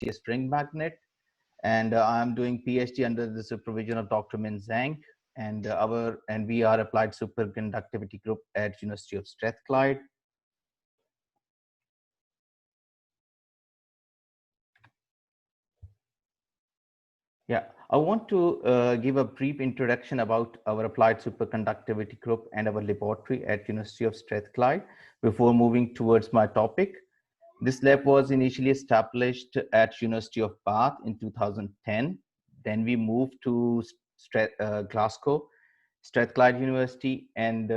STS ring magnet, and I'm doing PhD under the supervision of Dr. Min Zhang, and we are applied superconductivity group at University of Strathclyde. Yeah, I want to give a brief introduction about our applied superconductivity group and our laboratory at University of Strathclyde before moving towards my topic. This lab was initially established at University of Bath in 2010. Then we moved to Glasgow, Strathclyde University, and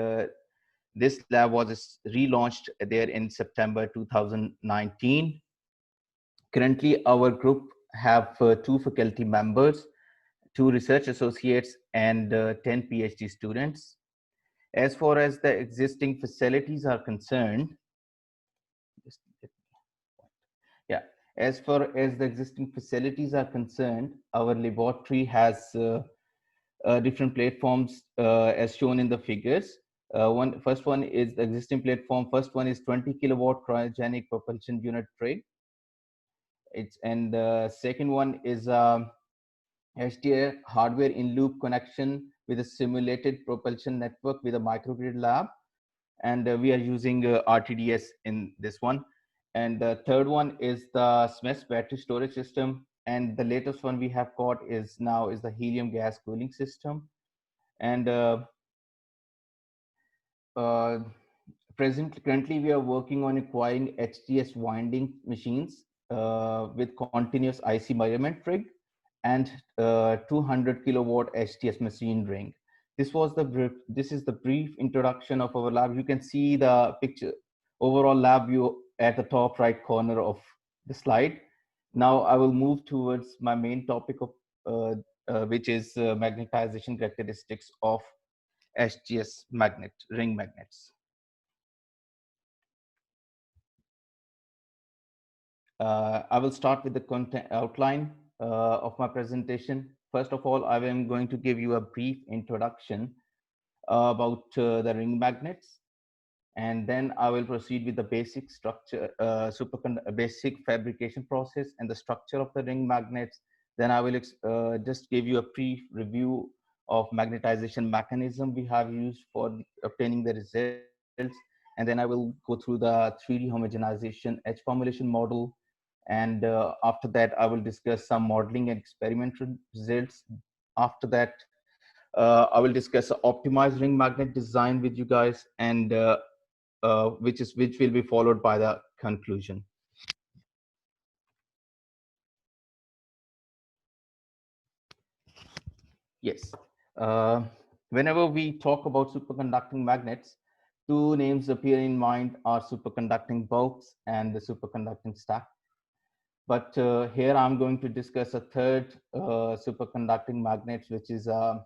this lab was relaunched there in September 2019. Currently, our group have 2 faculty members, 2 research associates, and 10 PhD students. As far as the existing facilities are concerned, as far as the existing facilities are concerned, our laboratory has different platforms as shown in the figures. First one is the existing platform. First one is 20 kilowatt cryogenic propulsion unit tray. And the second one is HDR hardware in loop connection with a simulated propulsion network with a microgrid lab. And we are using RTDS in this one. And the third one is the SMES battery storage system. And the latest one we have got is the helium gas cooling system. And currently we are working on acquiring HTS winding machines with continuous IC measurement rig and 200 kilowatt HTS machine ring. This is the brief introduction of our lab. You can see the picture, overall lab view at the top right corner of the slide. Now I will move towards my main topic of which is magnetization characteristics of HTS ring magnets. I will start with the content outline of my presentation. First of all, I am going to give you a brief introduction about the ring magnets, and then I will proceed with the basic structure, basic fabrication process and the structure of the ring magnets. Then I will just give you a brief review of magnetization mechanism we have used for obtaining the results. And then I will go through the 3D homogenization edge formulation model. And after that, I will discuss some modeling and experimental results. After that, I will discuss an optimized ring magnet design with you guys, and which will be followed by the conclusion. Yes. Whenever we talk about superconducting magnets, 2 names appear in mind are superconducting bulks and the superconducting stack. But here I'm going to discuss a third superconducting magnet, which is a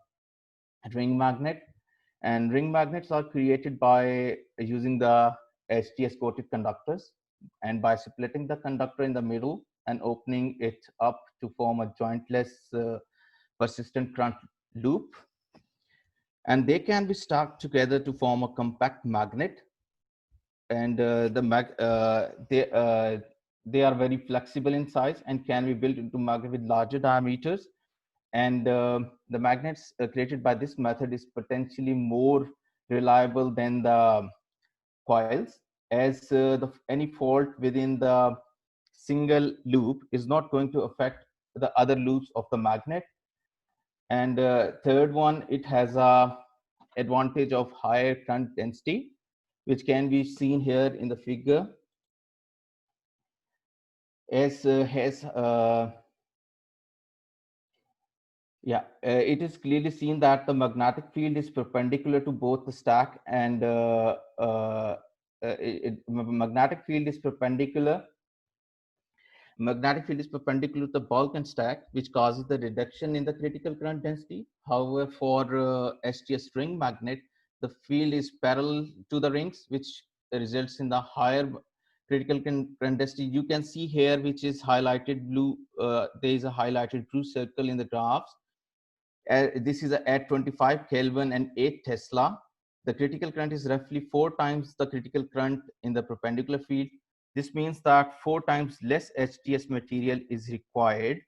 ring magnet. And ring magnets are created by using the HTS coated conductors and by splitting the conductor in the middle and opening it up to form a jointless persistent current loop. And they can be stacked together to form a compact magnet. And they are very flexible in size and can be built into magnet with larger diameters. And the magnets created by this method is potentially more reliable than the coils, as any fault within the single loop is not going to affect the other loops of the magnet. And third one, it has a advantage of higher current density, which can be seen here in the figure, as it is clearly seen that the magnetic field is perpendicular to both the stack and magnetic field is perpendicular to the bulk and stack, which causes the reduction in the critical current density. However, for STS ring magnet, the field is parallel to the rings, which results in the higher critical current density. You can see here, which is highlighted blue. There is a highlighted blue circle in the graphs. This is at 25 Kelvin and 8 Tesla. The critical current is roughly 4 times the critical current in the perpendicular field. This means that 4 times less HTS material is required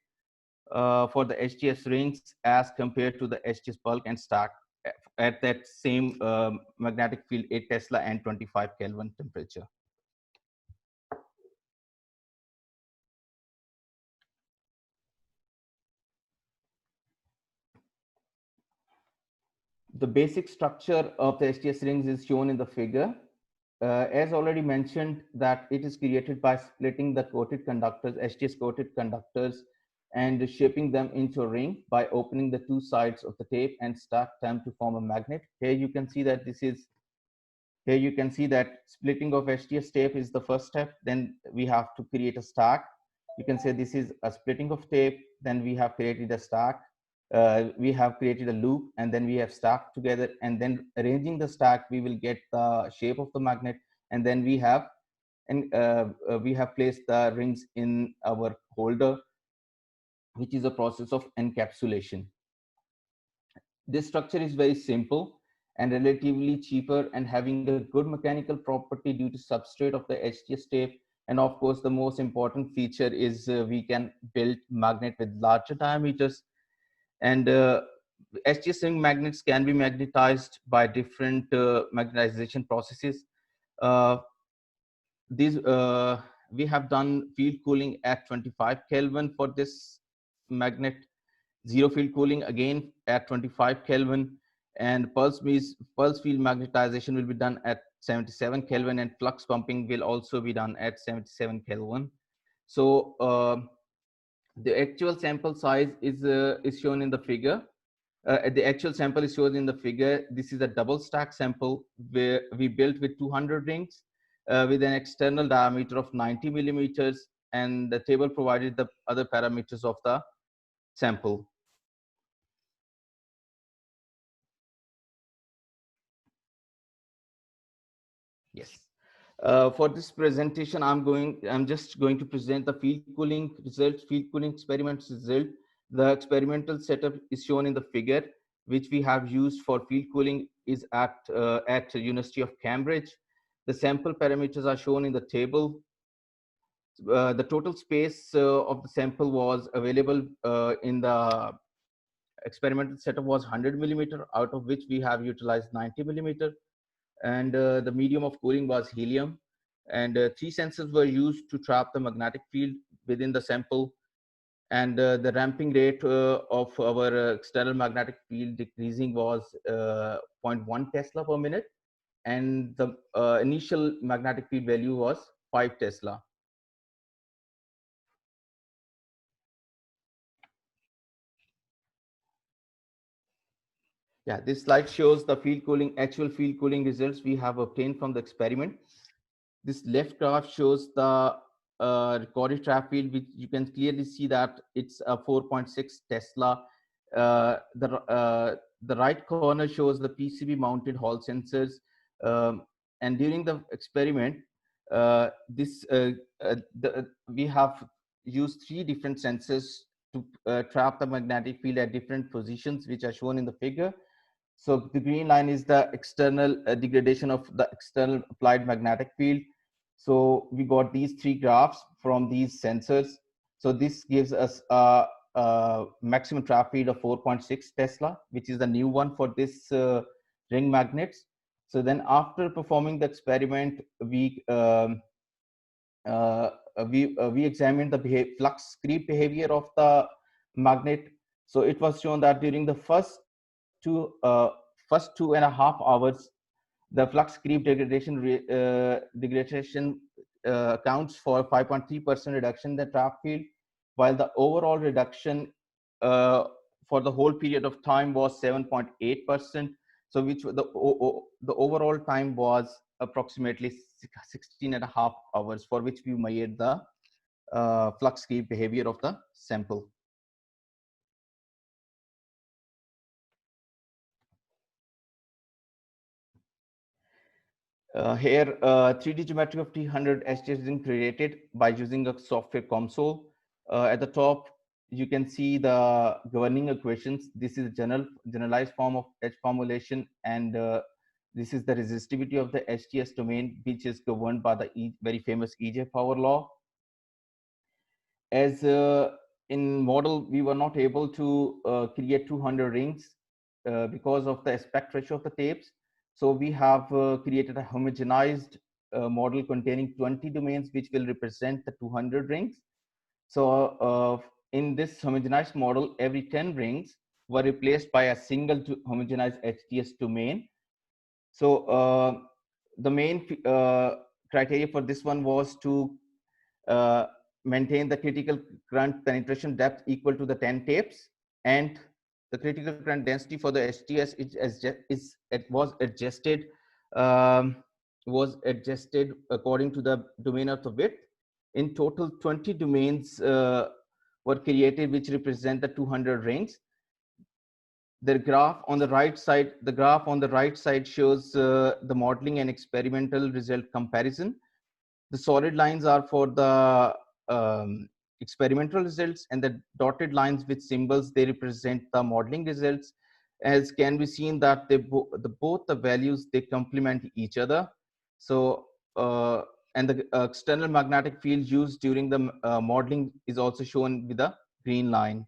for the HTS rings as compared to the HTS bulk and stack at that same magnetic field 8 Tesla and 25 Kelvin temperature. The basic structure of the HTS rings is shown in the figure. As already mentioned, that it is created by splitting the coated conductors, HTS coated conductors, and shaping them into a ring by opening the two sides of the tape and stack them to form a magnet. Here you can see that splitting of HTS tape is the first step. Then we have to create a stack. You can say this is a splitting of tape. Then we have created a stack. We have created a loop, and then we have stacked together, and then arranging the stack, we will get the shape of the magnet, and then we have placed the rings in our holder, which is a process of encapsulation. This structure is very simple and relatively cheaper and having a good mechanical property due to substrate of the HTS tape. And of course, the most important feature is we can build magnet with larger diameters. And HTS ring magnets can be magnetized by different magnetization processes. We have done field cooling at 25 Kelvin for this magnet, zero field cooling again at 25 Kelvin, and pulse field magnetization will be done at 77 Kelvin, and flux pumping will also be done at 77 Kelvin. So the actual sample size is shown in the figure. The actual sample is shown in the figure. This is a double stack sample where we built with 200 rings with an external diameter of 90 millimeters, and the table provided the other parameters of the sample. Yes. For this presentation, I'm just going to present the field cooling results, field cooling experiments result. The experimental setup is shown in the figure, which we have used for field cooling is at University of Cambridge. The sample parameters are shown in the table. The total space of the sample was available in the experimental setup was 100 millimeter, out of which we have utilized 90 millimeter. And the medium of cooling was helium. And 3 sensors were used to trap the magnetic field within the sample. And the ramping rate of our external magnetic field decreasing was 0.1 Tesla per minute. And the initial magnetic field value was 5 Tesla. Yeah, this slide shows the actual field cooling results we have obtained from the experiment. This left graph shows the recorded trap field, which you can clearly see that it's a 4.6 Tesla. The right corner shows the PCB mounted Hall sensors. And during the experiment, we have used 3 different sensors to trap the magnetic field at different positions, which are shown in the figure. So the green line is the external degradation of the external applied magnetic field. So we got these 3 graphs from these sensors. So this gives us a maximum trap field of 4.6 Tesla, which is the new one for this ring magnets. So then after performing the experiment, we examined the flux creep behavior of the magnet. So it was shown that during the first 2.5 hours, the flux creep degradation accounts for 5.3% reduction in the trap field, while the overall reduction for the whole period of time was 7.8%. So which the overall time was approximately 16.5 hours, for which we measured the flux creep behavior of the sample. Here, 3D geometry of T100 HTS is created by using a software console. At the top, you can see the governing equations. This is a generalized form of H formulation, and This is the resistivity of the HTS domain, which is governed by the very famous EJ power law. As in model, we were not able to create 200 rings because of the aspect ratio of the tapes. So we have created a homogenized model containing 20 domains, which will represent the 200 rings. So in this homogenized model, every 10 rings were replaced by a single homogenized HTS domain. So the main criteria for this one was to maintain the critical current penetration depth equal to the 10 tapes, and the critical current density for the HTS was adjusted according to the domain of the width. In total, 20 domains were created, which represent the 200 rings. The graph on the right side shows the modeling and experimental result comparison. The solid lines are for the experimental results, and the dotted lines with symbols, they represent the modeling results. As can be seen that both the values, they complement each other. So and the external magnetic field used during the modeling is also shown with the green line.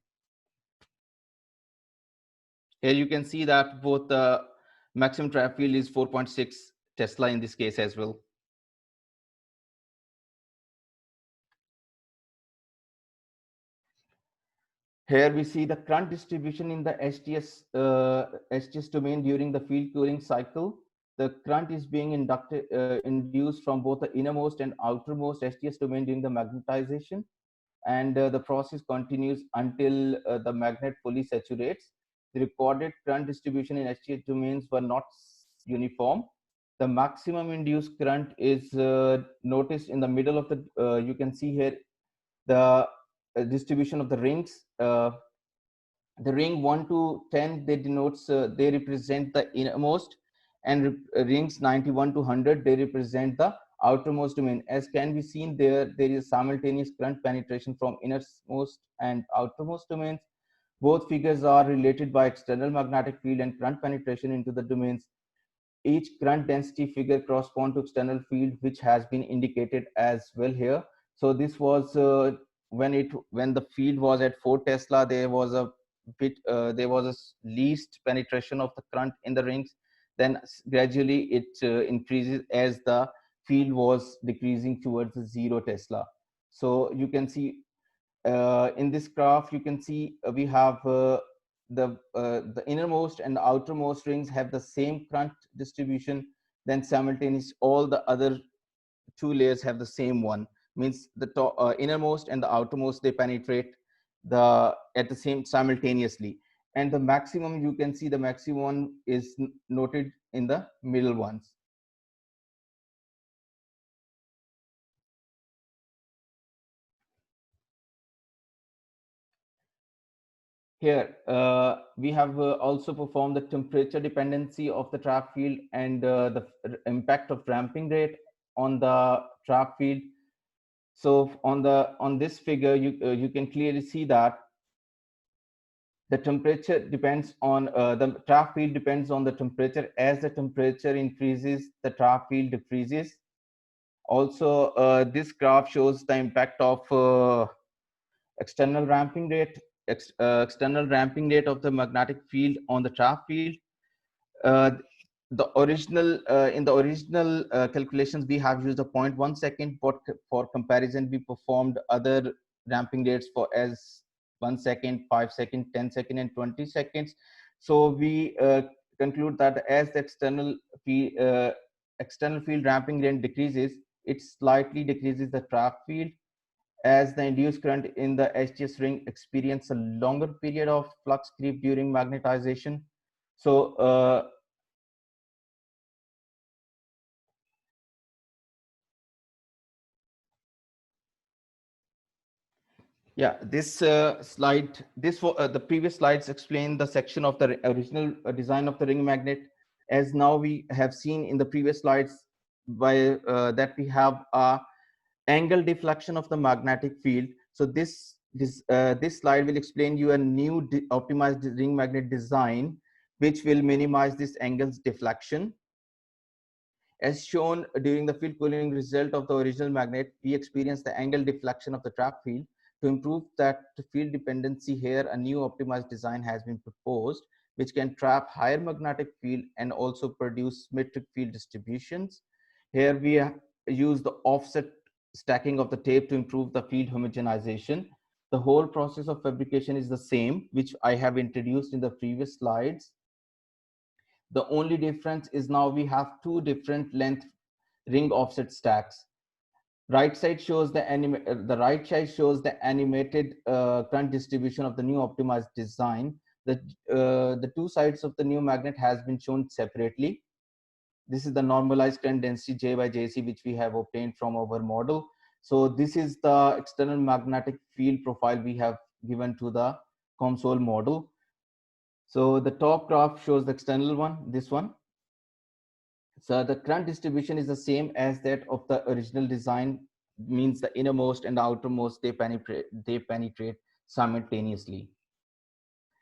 Here you can see that both the maximum trap field is 4.6 Tesla in this case as well. Here we see the current distribution in the HTS domain during the field cooling cycle. The current is being induced from both the innermost and outermost HTS domain during the magnetization, and the process continues until the magnet fully saturates. The recorded current distribution in HTS domains were not uniform. The maximum induced current is noticed in the middle of the, you can see here the distribution of the rings. The ring 1 to 10, they represent the innermost, and rings 91 to 100, they represent the outermost domain. As can be seen there is simultaneous current penetration from innermost and outermost domains. Both figures are related by external magnetic field and current penetration into the domains. Each current density figure corresponds to external field, which has been indicated as well here. So this was when the field was at 4 Tesla, there was a least penetration of the current in the rings. Then gradually it increases as the field was decreasing towards the 0 Tesla. So you can see in this graph, you can see we have the innermost and the outermost rings have the same current distribution. Then simultaneously, all the other 2 layers have the same one. Means the innermost and the outermost, they penetrate at the same simultaneously. And the maximum, you can see the maximum is noted in the middle ones. Here, we have also performed the temperature dependency of the trap field and the impact of damping rate on the trap field. So on this figure, you can clearly see that the temperature depends on the trap field depends on the temperature. As the temperature increases, the trap field decreases. Also, this graph shows the impact of external ramping rate of the magnetic field on the trap field. The original in the original calculations, we have used a 0.1 second, but for comparison we performed other ramping rates for as 1 second, 5 second, 10 second, and 20 seconds. So we conclude that as the external field ramping rate decreases, it slightly decreases the trap field. As the induced current in the HTS ring experience a longer period of flux creep during magnetization. So yeah, this slide, the previous slides explain the section of the original design of the ring magnet. As now we have seen in the previous slides, by that we have a angle deflection of the magnetic field. So this slide will explain you a new optimized ring magnet design, which will minimize this angle's deflection. As shown during the field cooling result of the original magnet, we experience the angle deflection of the trap field. To improve that field dependency here, a new optimized design has been proposed, which can trap higher magnetic field and also produce symmetric field distributions. Here we use the offset stacking of the tape to improve the field homogenization. The whole process of fabrication is the same, which I have introduced in the previous slides. The only difference is now we have two different length ring offset stacks. Right side shows the right side shows the animated current distribution of the new optimized design. The two sides of the new magnet has been shown separately. This is the normalized current density J by JC, which we have obtained from our model. So this is the external magnetic field profile we have given to the COMSOL model. So the top graph shows the external one, this one. So the current distribution is the same as that of the original design, means the innermost and the outermost, they penetrate simultaneously.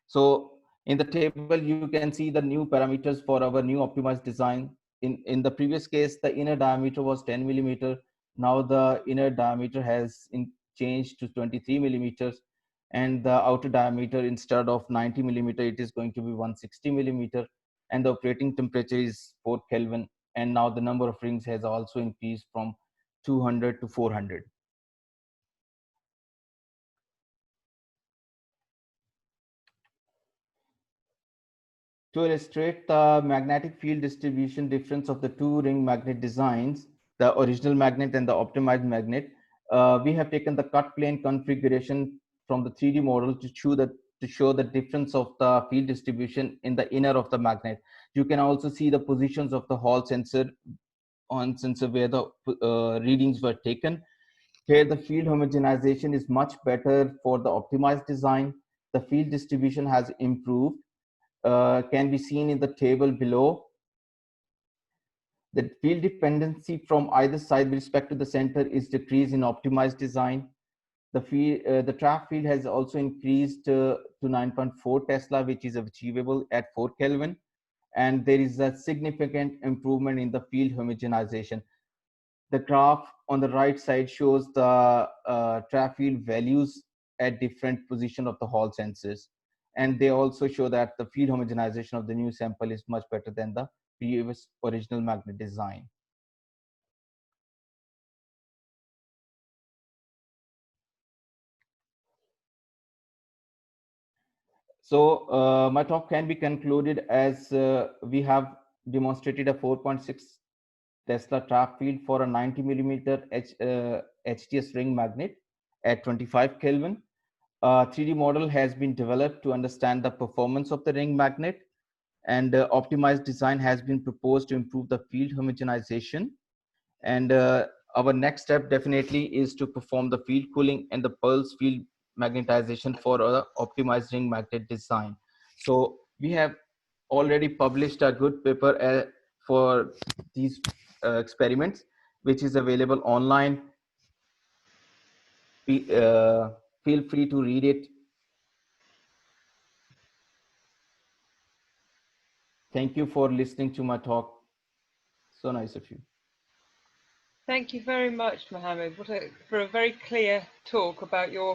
So in the table, you can see the new parameters for our new optimized design. In the previous case, the inner diameter was 10 millimeter. Now the inner diameter has changed to 23 millimeters, and the outer diameter, instead of 90 millimeter, it is going to be 160 millimeter, and the operating temperature is 4 Kelvin. And now the number of rings has also increased from 200 to 400. To illustrate the magnetic field distribution difference of the two ring magnet designs, the original magnet and the optimized magnet, we have taken the cut plane configuration from the 3D model to show the difference of the field distribution in the inner of the magnet. You can also see the positions of the Hall sensor where the readings were taken. Here, the field homogenization is much better for the optimized design. The field distribution has improved, can be seen in the table below. The field dependency from either side with respect to the center is decreased in optimized design. The trap field has also increased to 9.4 Tesla, which is achievable at 4 Kelvin. And there is a significant improvement in the field homogenization. The graph on the right side shows the trap field values at different position of the Hall sensors. And they also show that the field homogenization of the new sample is much better than the previous original magnet design. So my talk can be concluded as we have demonstrated a 4.6 Tesla trap field for a 90 millimeter HTS ring magnet at 25 Kelvin. A 3D model has been developed to understand the performance of the ring magnet, and optimized design has been proposed to improve the field homogenization. And our next step definitely is to perform the field cooling and the pulse field magnetization for a optimized ring magnet design. So we have already published a good paper for these experiments, which is available online. Feel free to read it. Thank you for listening to my talk. So nice of you. Thank you very much, Mohammed, for a very clear talk about your